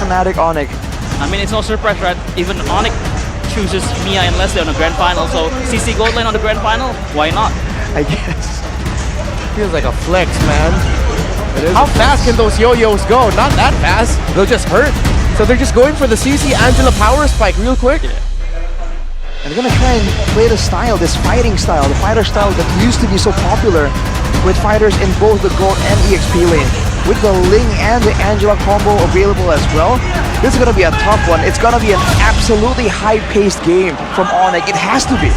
Fnatic ONIC. I mean, it's no surprise, right? Even ONIC chooses Mia and Leslie on the grand final, so CC gold lane on the grand final, why not? I guess. Feels like a flex, man. How fast can those yo-yos go? Not that fast. They'll just hurt. So they're just going for the CC Angela power spike real quick. Yeah. And they're gonna try and play the style, this fighting style, the fighter style that used to be so popular with fighters in both the gold and EXP lane. With the Ling and the Angela combo available as well, this is gonna be a tough one. It's gonna be an absolutely high-paced game from ONIC. It has to be.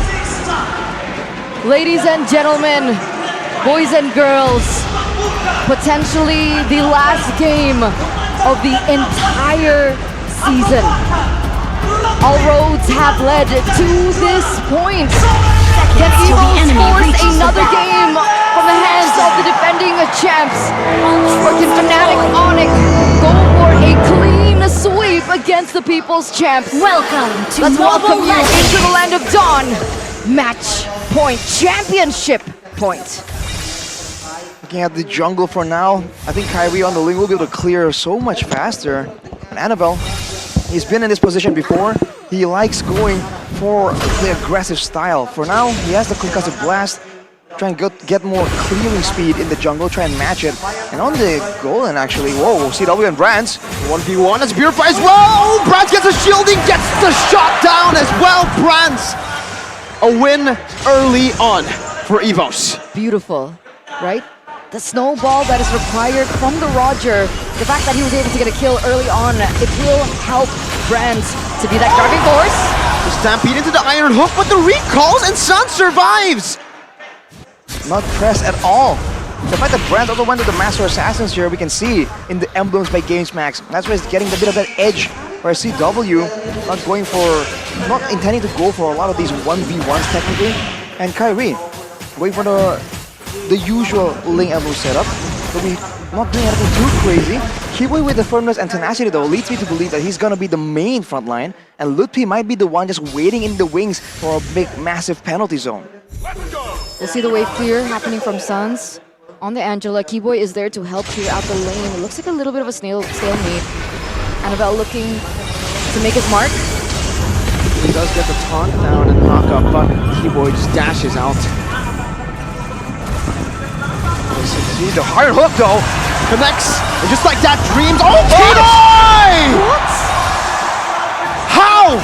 Ladies and gentlemen, boys and girls, potentially the last game of the entire season. All roads have led to this point. Can evos force another game from the hands of the defending champs? Or can Fnatic ONIC go for a clean sweep against the people's champs? Welcome to Let's welcome you Mobile into the land of dawn. Match point, championship point. Looking at the jungle for now, I think Kyrie on the Ling will be able to clear so much faster. And Annabelle, he's been in this position before. He likes going for the aggressive style. For now, he has the concussive blast. Try and get more clearing speed in the jungle, try and match it. And on the golden actually, whoa, CW and Brands. 1v1 as Purify as well. Brands gets a shielding, gets the shot down as well. Brands, a win early on for evos. Beautiful, right? The snowball that is required from the Roger, the fact that he was able to get a kill early on, it will help Brands to be that driving force. The stampede into the Iron Hook, but the recalls and Sun survives. Not pressed at all. The fact that Brands also went to the Master Assassins here, we can see in the emblems by GamesMax. That's why he's getting a bit of that edge, where CW not intending to go for a lot of these 1v1s technically. And Kyrie, wait for the usual Ling emblem setup, but we not doing anything too crazy. Kiboy with the firmness and tenacity though leads me to believe that he's gonna be the main front line, and Lutpi might be the one just waiting in the wings for a big, massive penalty zone. We'll see the wave clear happening from Suns. On the Angela, Kiboy is there to help clear out the lane. It looks like a little bit of a stalemate. Annabelle looking to make his mark. He does get the taunt down and knock up, but Kiboy just dashes out. See the hard hook though. Connects, and just like that, Dreams. Oh, Kiboy! What? How?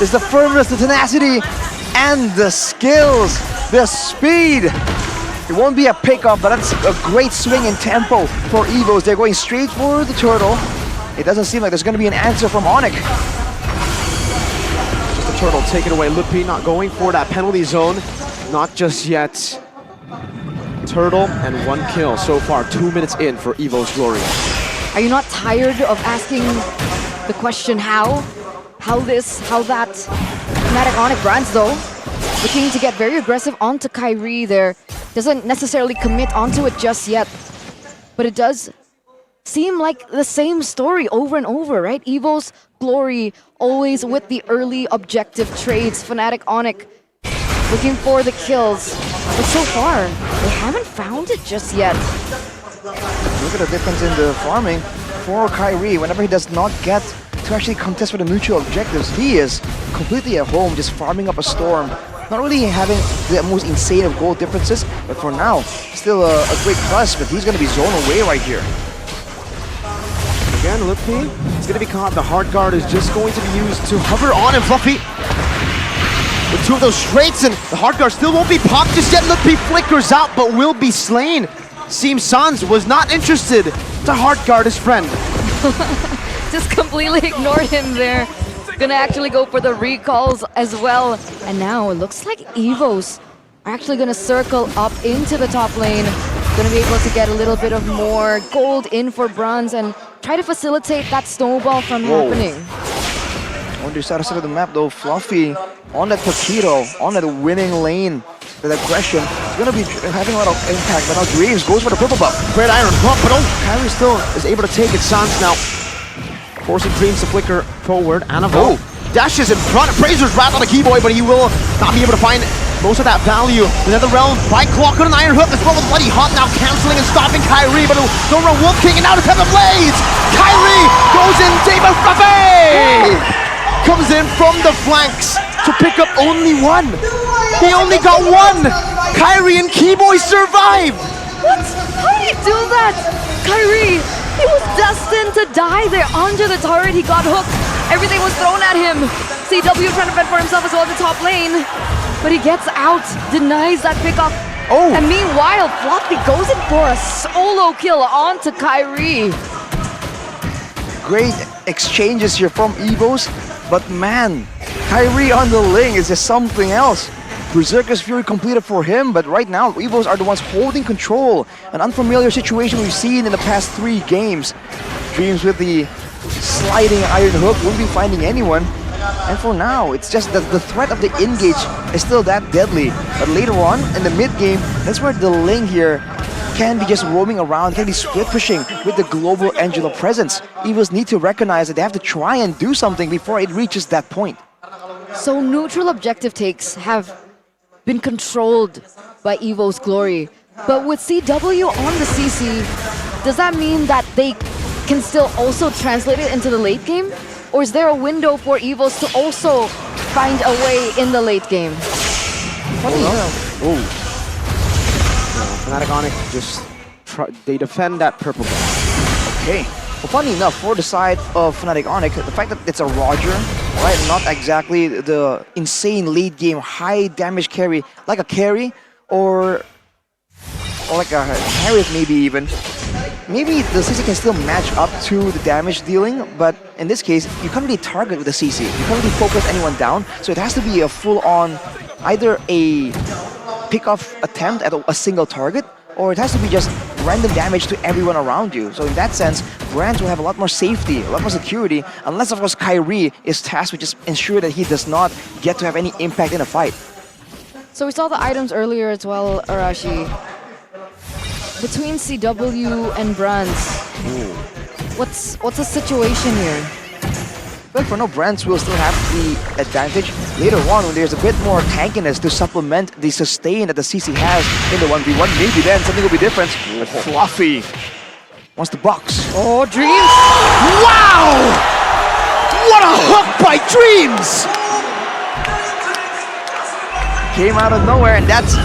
It's the firmness, the tenacity, and the skills, the speed. It won't be a pickup, but that's a great swing in tempo for evos. They're going straight for the turtle. It doesn't seem like there's going to be an answer from ONIC. Just the turtle taken away. Lutpi not going for that penalty zone. Not just yet. Turtle and 1 kill so far, 2 minutes in for evo's Glory. Are you not tired of asking the question how? How this, how that? Fnatic ONIC Brands though, looking to get very aggressive onto Kyrie there. Doesn't necessarily commit onto it just yet, but it does seem like the same story over and over, right? evo's Glory always with the early objective trades. Fnatic ONIC looking for the kills, but so far they haven't found it just yet. Look at the difference in the farming for Kyrie. Whenever he does not get to actually contest for the mutual objectives, he is completely at home, just farming up a storm. Not really having the most insane of goal differences, but for now, still a great plus, but he's going to be zoned away right here. Again, Lutpi is going to be caught. The hard guard is just going to be used to hover on and Fluffy. With 2 of those straights, and the hard guard still won't be popped just yet. Lutpi flickers out, but will be slain. Seems Sans was not interested to hard guard his friend. Just completely ignored him there. Gonna actually go for the recalls as well. And now it looks like evos are actually gonna circle up into the top lane. Gonna be able to get a little bit of more gold in for bronze and try to facilitate that snowball from happening. On the other side of the map though, Fluffy on that Paquito, on that winning lane, that aggression, is going to be having a lot of impact, but now Dreams goes for the purple buff. Great Iron Hook, but Kyrie still is able to take it. Sans now forcing Dreams to flicker forward. Annabelle dashes in front, Fraser's wrapped on the Keyboy, but he will not be able to find most of that value. Another realm by Clock on an Iron Hook as well as Bloody Hot now canceling and stopping Kyrie, but Dora Wolf King and now to Seven Blades! Kyrie comes in from the flanks to pick up only one. He only got one. Kyrie and Keyboy survived. What? How did he do that? Kyrie, he was destined to die there under the turret. He got hooked. Everything was thrown at him. CW trying to fend for himself as well in the top lane. But he gets out, denies that pickup. Oh. And meanwhile, Floppy goes in for a solo kill onto Kyrie. Great exchanges here from evos, but man, Kyrie on the lane is just something else. Berserker's Fury completed for him, but right now evos are the ones holding control. An unfamiliar situation we've seen in the past 3 games. Dreams with the sliding iron hook won't be finding anyone. And for now, it's just that the threat of the engage is still that deadly. But later on, in the mid-game, that's where the lane here can be just roaming around, can be split pushing with the global Angela presence. Evos need to recognize that they have to try and do something before it reaches that point. So neutral objective takes have been controlled by Evo's Glory. But with CW on the CC, does that mean that they can still also translate it into the late game? Or is there a window for Evos to also find a way in the late game? Funny enough. Oh. Fnatic ONIC just they defend that purple ball. Okay. Well, funny enough, for the side of Fnatic ONIC, the fact that it's a Roger, right, not exactly the insane late game high damage carry, like a carry or like a Harriet maybe even. Maybe the CC can still match up to the damage dealing, but in this case, you can't really target with the CC. You can't really focus anyone down, so it has to be a full-on, either a pick-off attempt at a single target, or it has to be just random damage to everyone around you. So in that sense, brands will have a lot more safety, a lot more security, unless of course Kyrie is tasked with just ensure that he does not get to have any impact in a fight. So we saw the items earlier as well, Arashi. Between CW and Brands, what's the situation here? Well, for now, Brands will still have the advantage later on when there's a bit more tankiness to supplement the sustain that the CC has in the 1v1. Maybe then something will be different. But Fluffy wants to box. Oh, Dreams! Wow! What a hook by Dreams! Came out of nowhere, and that's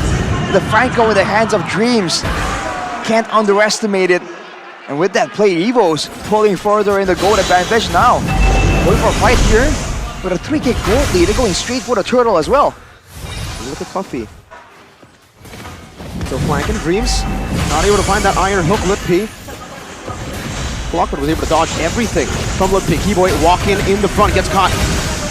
the Franco in the hands of Dreams. Can't underestimate it. And with that play, evos pulling further in the gold advantage now. Going for a fight here with a 3k gold lead. They're going straight for the turtle as well. Look at Fluffy. Still flanking. Dreams not able to find that iron hook. Litpi. Blockwood was able to dodge everything from Litpi. Keyboy walking in the front, gets caught.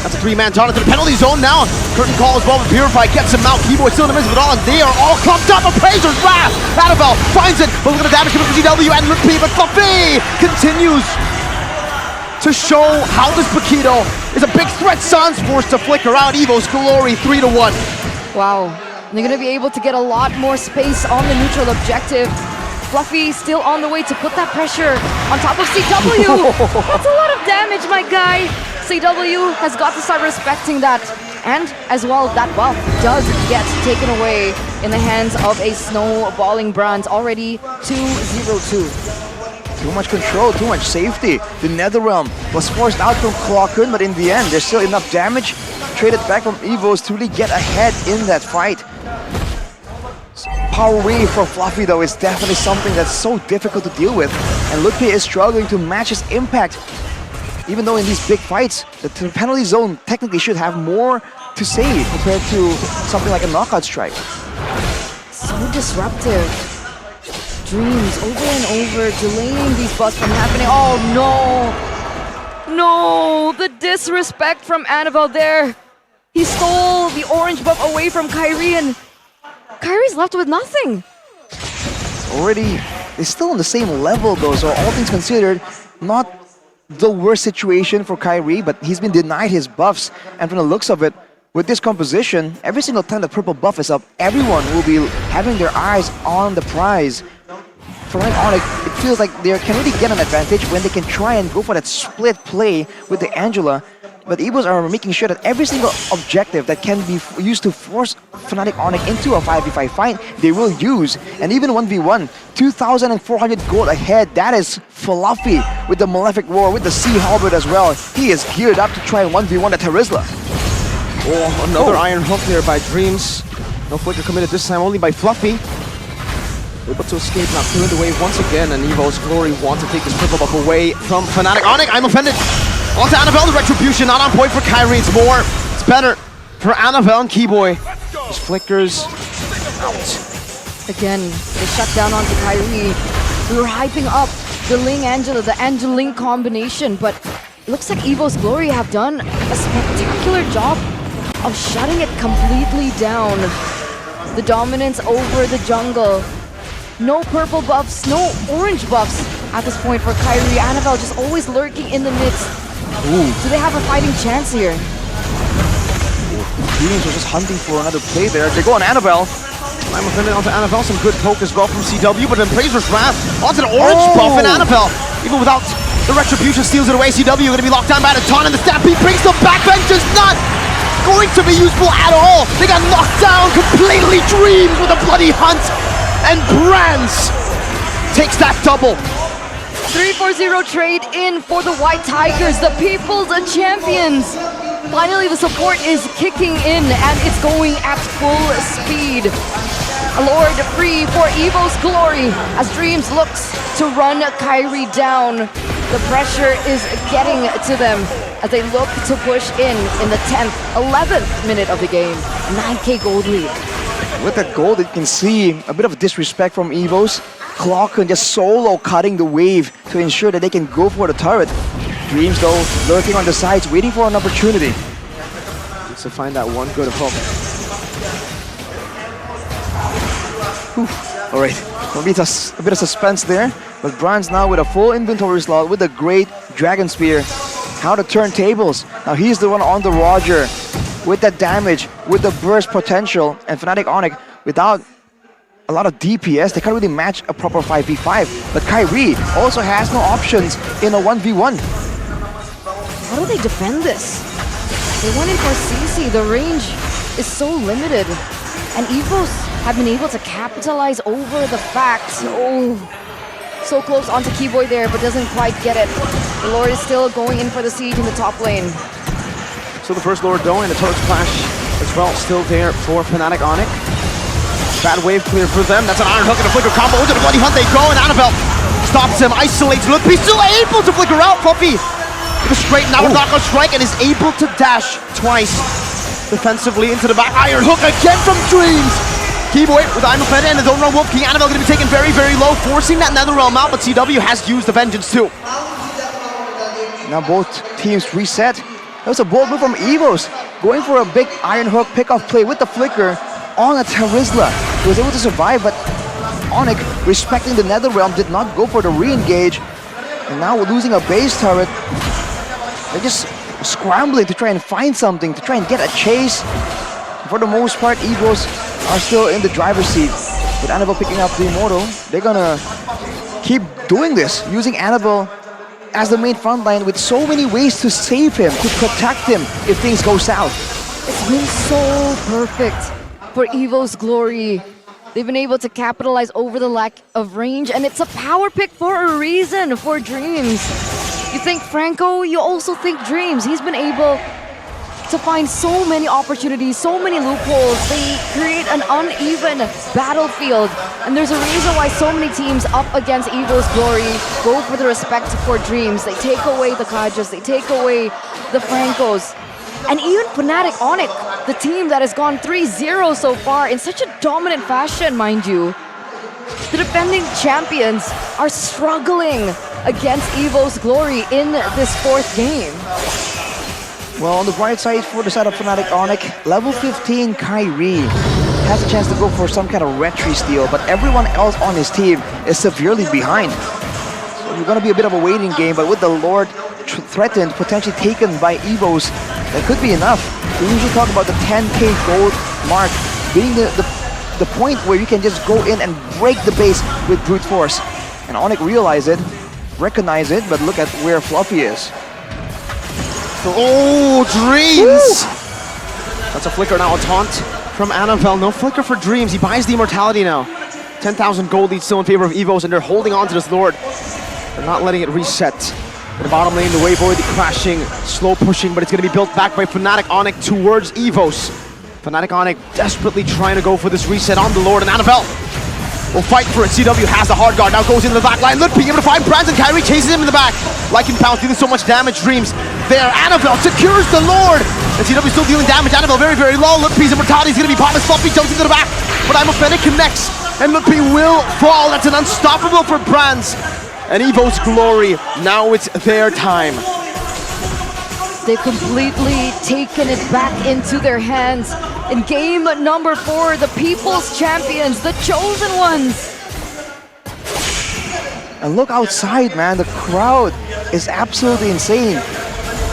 That's a 3-man Jonathan. The penalty zone now. Curtain call as well, but Purify gets him out. Keyboy still in the midst of it all, and they are all clumped up. Appraiser's wrath. Annabelle finds it, but look at the damage coming from GW and Litpi, but Fluffy continues to show how this Paquito is a big threat. Sun's forced to flicker out. Evo's Glory 3-1. Wow, they're gonna be able to get a lot more space on the neutral objective. Fluffy still on the way to put that pressure on top of CW. That's a lot of damage, my guy. CW has got to start respecting that. And as well, that buff does get taken away in the hands of a snowballing Brands, already 2-0-2. Too much control, too much safety. The Netherrealm was forced out from Clockun, but in the end, there's still enough damage traded back from evos to really get ahead in that fight. Power wave from Fluffy though is definitely something that's so difficult to deal with, and Litpi is struggling to match his impact. Even though in these big fights, the penalty zone technically should have more to say compared to something like a knockout strike. So disruptive. Dreams over and over, delaying these busts from happening. Oh no! No! The disrespect from Annabelle there. He stole the orange buff away from Kyrie, and Kyrie's left with nothing. Already, they're still on the same level though, so all things considered, not the worst situation for Kyrie, but he's been denied his buffs, and from the looks of it, with this composition, every single time the purple buff is up, everyone will be having their eyes on the prize. For ONIC, it feels like they can really get an advantage when they can try and go for that split play with the Angela But evos are making sure that every single objective that can be used to force Fnatic ONIC into a 5v5 fight, they will use. And even 1v1, 2,400 gold ahead. That is Fluffy with the Malefic Roar, with the Sea Halberd as well. He is geared up to try and 1v1 the Terizla. Oh, another Iron Hook there by Dreams. No flicker committed this time, only by Fluffy. Able to escape, now clearing the wave once again, and Evo's Glory want to take this purple buff away from Fnatic ONIC. I'm offended. On to Annabelle, the Retribution, not on point for Kyrie. It's more, it's better for Annabelle and Keyboy. Just flickers out. Again, they shut down onto Kyrie. We were hyping up the Ling-Angela, the Angel-Ling combination, but it looks like Evo's Glory have done a spectacular job of shutting it completely down. The dominance over the jungle. No purple buffs, no orange buffs at this point for Kyrie. Annabelle just always lurking in the midst. Ooh. Do they have a fighting chance here? Dreams are just hunting for another play there. They go on Annabelle. I'm offended onto Annabelle, some good poke as well from CW, but then Blazer's Wrath onto the orange buff, and Annabelle, even without the Retribution, steals it away. CW going to be locked down by the taunt, and the Stampede brings them back. Vengeance not going to be useful at all. They got knocked down completely. Dreams with a bloody hunt, and Brands takes that double. 3-4-0 trade in for the White Tigers, the People's Champions. Finally, the support is kicking in, and it's going at full speed. Lord free for Evo's Glory as Dreams looks to run Kyrie down. The pressure is getting to them as they look to push in the 10th, 11th minute of the game. 9k gold lead. With that gold, you can see a bit of disrespect from evos. Clocken just solo cutting the wave to ensure that they can go for the turret. Dreams though lurking on the sides, waiting for an opportunity. Needs to find that one good hook. Alright, a bit of suspense there, but Brands now with a full inventory slot with a great Dragon Spear. How to turn tables. Now he's the one on the Roger with that damage, with the burst potential, and Fnatic ONIC without a lot of DPS, they can't really match a proper 5v5. But Kyrie also has no options in a 1v1. How do they defend this? They went in for CC, the range is so limited. And Evos have been able to capitalize over the fact. Oh, so close onto Keyboy there, but doesn't quite get it. The Lord is still going in for the siege in the top lane. So the first Lord going, the turret splash as well, still there for Fnatic ONIC. Bad wave clear for them. That's an Iron Hook and a Flicker combo into the bloody hunt. They go, and Annabelle stops him, isolates. Look, he's still able to flicker out. Fluffy with a straight now knockout strike and is able to dash twice defensively into the back. Iron Hook again from Dreams. Keyboy with I'm offended, and the Don't Run Wolf King. Annabelle going to be taken very, very low, forcing that Netherrealm out, but CW has used the Vengeance too. Now both teams reset. That was a bold move from evos, going for a big Iron Hook pickoff play with the Flicker on a Terizla. He was able to survive, but ONIC, respecting the Netherrealm, did not go for the re-engage. And now we're losing a base turret. They're just scrambling to try and find something, to try and get a chase. For the most part, evos are still in the driver's seat. With Annabelle picking up the Immortal, they're gonna keep doing this, using Annabelle as the main frontline with so many ways to save him, to protect him if things go south. It's been so perfect for Evo's Glory. They've been able to capitalize over the lack of range, and it's a power pick for a reason for Dreams. You think Franco, you also think Dreams. He's been able to find so many opportunities, so many loopholes. They create an uneven battlefield, and there's a reason why so many teams up against Evo's Glory go for the respect for Dreams. They take away the Kajas, they take away the Francos. And even Fnatic ONIC, the team that has gone 3-0 so far in such a dominant fashion, mind you. The defending champions are struggling against Evo's Glory in this fourth game. Well, on the bright side, for the side of Fnatic ONIC, level 15 Kyrie has a chance to go for some kind of retry steal, but everyone else on his team is severely behind. So it's going to be a bit of a waiting game, but with the Lord threatened, potentially taken by evos, that could be enough. We usually talk about the 10k gold mark being the point where you can just go in and break the base with brute force. And ONIC realize it, recognize it, but look at where Fluffy is. Oh, Dreams! That's a flicker now, a taunt from Annabelle. No flicker for Dreams. He buys the immortality now. 10,000 gold lead still in favor of evos, and they're holding on to this Lord. They're not letting it reset. In the bottom lane, the wave already crashing, slow pushing, but it's going to be built back by Fnatic ONIC towards evos. Fnatic ONIC desperately trying to go for this reset on the Lord, and Annabelle will fight for it. CW has the hard guard, now goes into the back line. Ludwig able to find Brands, and Kyrie chases him in the back. Lycan Pounce dealing so much damage. Dreams there. Annabelle secures the Lord. And CW still dealing damage. Annabelle very, very low. Ludwig's immortality is going to be popped. Fluffy jumps into the back. But I'm Fnatic connects. And Ludwig will fall. That's an unstoppable for Brands. And Evo's glory. Now it's their time. They've completely taken it back into their hands. In game number 4, the People's Champions, the Chosen Ones. And look outside, man. The crowd is absolutely insane.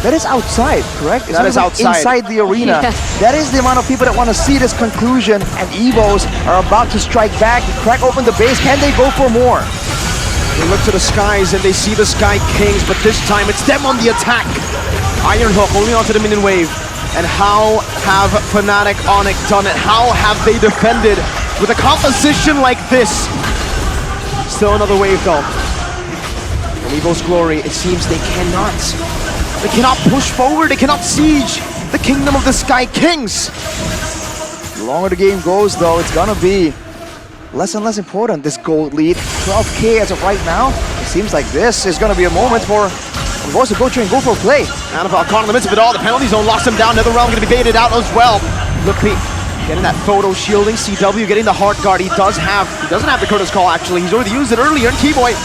That is outside, correct? That is outside. Inside the arena. Yeah. That is the amount of people that want to see this conclusion. And evos are about to strike back, crack open the base. Can they go for more? They look to the skies and they see the Sky Kings, but this time it's them on the attack. Iron Hook holding onto the minion wave. And how have Fnatic ONIC done it? How have they defended with a composition like this? Still another wave though. And Evo's glory, it seems they cannot push forward, they cannot siege the kingdom of the Sky Kings. The longer the game goes though, it's gonna be less and less important, this gold lead. 12k as of right now. It seems like this is gonna be a moment for Evos to go through and go for a play. Annabelle caught in the midst of it all. The penalty zone locks him down. Netherrealm going to be baited out as well. Lupi getting that photo shielding. CW getting the heart guard. He doesn't have the Curtis call actually. He's already used it earlier. And T-Boy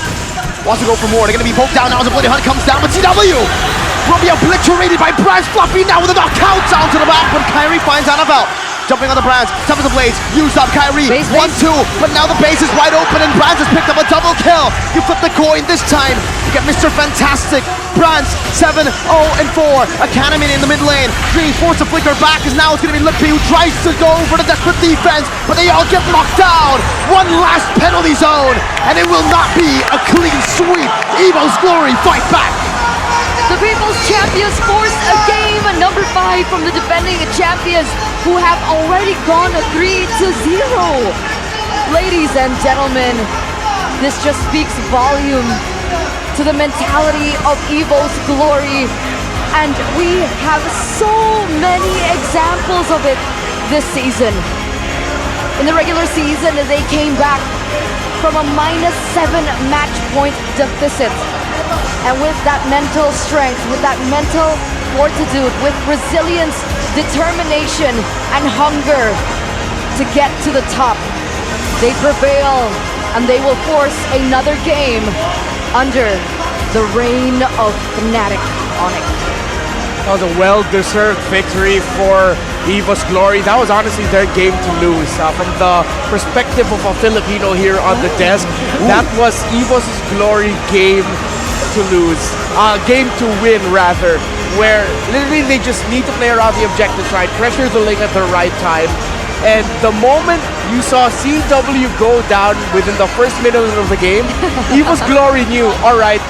wants to go for more. They're going to be poked down now as the Bloody Hunt comes down. But CW will be obliterated by Brands. Fluffy now with a knockout down to the back. But Kyrie finds Annabelle. Jumping on the Brands, top of the blades, used up Kyrie, 1-2, but now the base is wide open and Brands has picked up a double kill. You flip the coin this time, you get Mr. Fantastic. Brands 7-0-4, Academy in the mid lane. Dreams force a flicker back as now it's going to be Lippy who tries to go for the desperate defense, but they all get knocked down. One last penalty zone, and it will not be a clean sweep. Evo's glory fight back. The People's Champions force a game number 5 from the defending champions who have already gone 3-0. Ladies and gentlemen, this just speaks volume to the mentality of Evo's glory. And we have so many examples of it this season. In the regular season, they came back from a -7 match point deficit. And with that mental strength, with that mental fortitude, with resilience, determination, and hunger to get to the top, they prevail and they will force another game under the reign of Fnatic ONIC. That was a well-deserved victory for Evo's glory. That was honestly their game to lose. From the perspective of a Filipino here on the desk, that was Evo's glory game to lose, game to win rather, where literally they just need to play around the objectives right, pressure the lane at the right time, and the moment you saw CW go down within the first minute of the game, Evo's glory knew, alright,